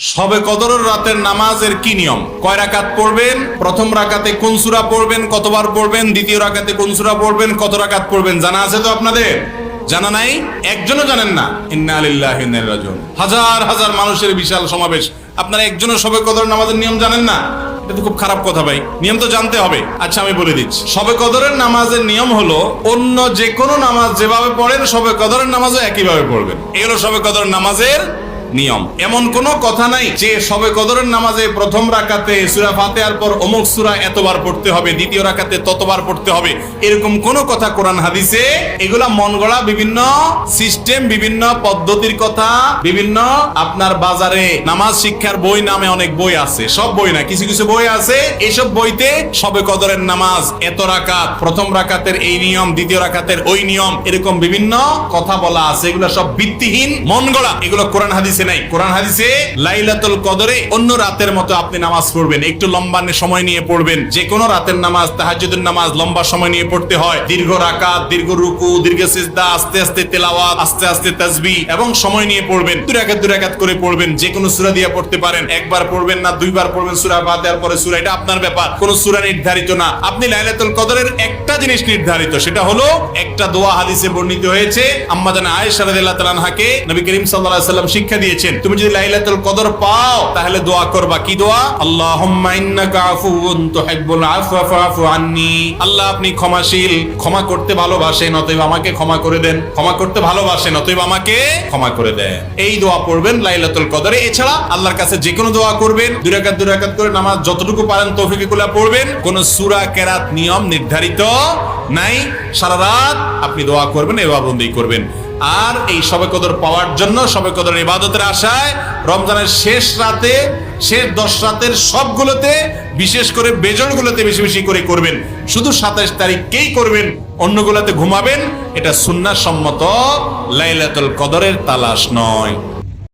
শবে কদরের রাতের নামাজের কি নিয়ম? কয় রাকাত পড়বেন? প্রথম রাকাতে কোন সূরা পড়বেন, কতবার পড়বেন? দ্বিতীয় রাকাতে কোন সূরা পড়বেন, কত রাকাত পড়বেন? জানা আছে তো আপনাদের? জানা নাই? একজনও জানেন না? ইন্না লিল্লাহি ওয়া ইন্না ইলাইহি রাজিউন। হাজার হাজার মানুষের বিশাল সমাবেশ, আপনারা একজনও শবে কদর নামাজের নিয়ম জানেন না? এটা তো খুব খারাপ কথা ভাই, নিয়ম তো জানতে হবে। আচ্ছা আমি বলে দিচ্ছি, শবে কদরের নামাজের নিয়ম হলো অন্য যে কোনো নামাজ যেভাবে পড়েন শবে কদরের নামাজও একইভাবে পড়বেন। এই হলো শবে কদরের নামাজের নিয়ম। এমন কোনো কথা নাই যে শবে কদরের নামাজে প্রথম রাকাতে সূরা ফাতিহার পর অমুক সূরা এতবার পড়তে হবে, দ্বিতীয় রাকাতে ততবার পড়তে হবে, এরকম কোনো কথা কোরআন হাদিসে, এগুলা মন গড়া বিভিন্ন সিস্টেম, বিভিন্ন পদ্ধতির কথা, বিভিন্ন আপনার বাজারে নামাজ শিক্ষার বই নামে অনেক বই আছে, সব বই না, কিছু কিছু বই আছে, এইসব বইতে শবে কদরের নামাজ এত রাকাত, প্রথম রাকাতের এই নিয়ম, দ্বিতীয় রাকাতের ওই নিয়ম, এরকম বিভিন্ন কথা বলা আছে। এগুলো সব ভিত্তিহীন, মন গড়া, এগুলো কোরআন হাদিসে নাই। কোরআন হাদিসে লাইলাতুল কদরে অন্য রাতের মতো আপনি নামাজ পড়বেন, একটু লম্বা সময় নিয়ে পড়বেন। যে কোনো রাতের নামাজ, তাহাজ্জুদের নামাজ লম্বা সময় নিয়ে পড়তে হয়। দীর্ঘ রাকাত, দীর্ঘ রুকু, দীর্ঘ সিজদা, আস্তে আস্তে তেলাওয়াত, আস্তে আস্তে তাসবিহ এবং সময় নিয়ে পড়বেন। দুই রাকাত করে পড়বেন। যে কোনো সূরা দিয়ে পড়তে পারেন, একবার পড়বেন না দুইবার পড়বেন সূরা ফাতিহার পরে সূরা, এটা আপনার ব্যাপার। কোনো সূরা নির্ধারিত না। আপনি লাইলাতুল কদরের একটা জিনিস নির্ধারিত, সেটা হলো একটা দোয়া হাদিসে বর্ণিত হয়েছে। আম্মা জানা আয়েশা রাদিয়াল্লাহু তাআলা আনহাকে নবী করিম সাল্লাল্লাহু আলাইহি ওয়াসাল্লাম শিক্ষা দিয়েছেন, তুমি যদি লাইলাতুল কদর পাও তাহলে দোয়া করবা। কি দোয়া? আল্লাহুম্মা ইন্নাকা আফুউন তুহিব্বুল আফওয়া ফাআফু আন্নী। আল্লাহ আপনি ক্ষমাশীল, ক্ষমা করতে ভালোবাসেন, অতএব আমাকে ক্ষমা করে দেন। ক্ষমা করতে ভালোবাসেন, অতএব আমাকে ক্ষমা করে দেন। এই দোয়া পড়বেন লাইলাতুল কদরে। এছাড়া আল্লাহর কাছে যে কোনো দোয়া করবেন, দুই রাকাত করে নামাজ যতটুকু পারেন তৌফিকে কুলা পড়বেন। কোন সূরা কেরাত নিয়ম নির্ধারিত নাই। সারা রাত আপনি দোয়া করবেন, ইবাদত করবেন। আর এই শবে কদর পাওয়ার জন্য, শবে কদরের ইবাদতের আশায় রমজানের শেষ রাতে, শেষ 10 রাতের সবগুলোতে, বিশেষ করে বেজরগুলোতে বেশি বেশি করে করবেন। শুধু 27 তারিখকেই করবেন, অন্যগুলোতে ঘুমাবেন। এটা সুন্নাহ সম্মত লাইলাতুল কদরের তালাশ নয়।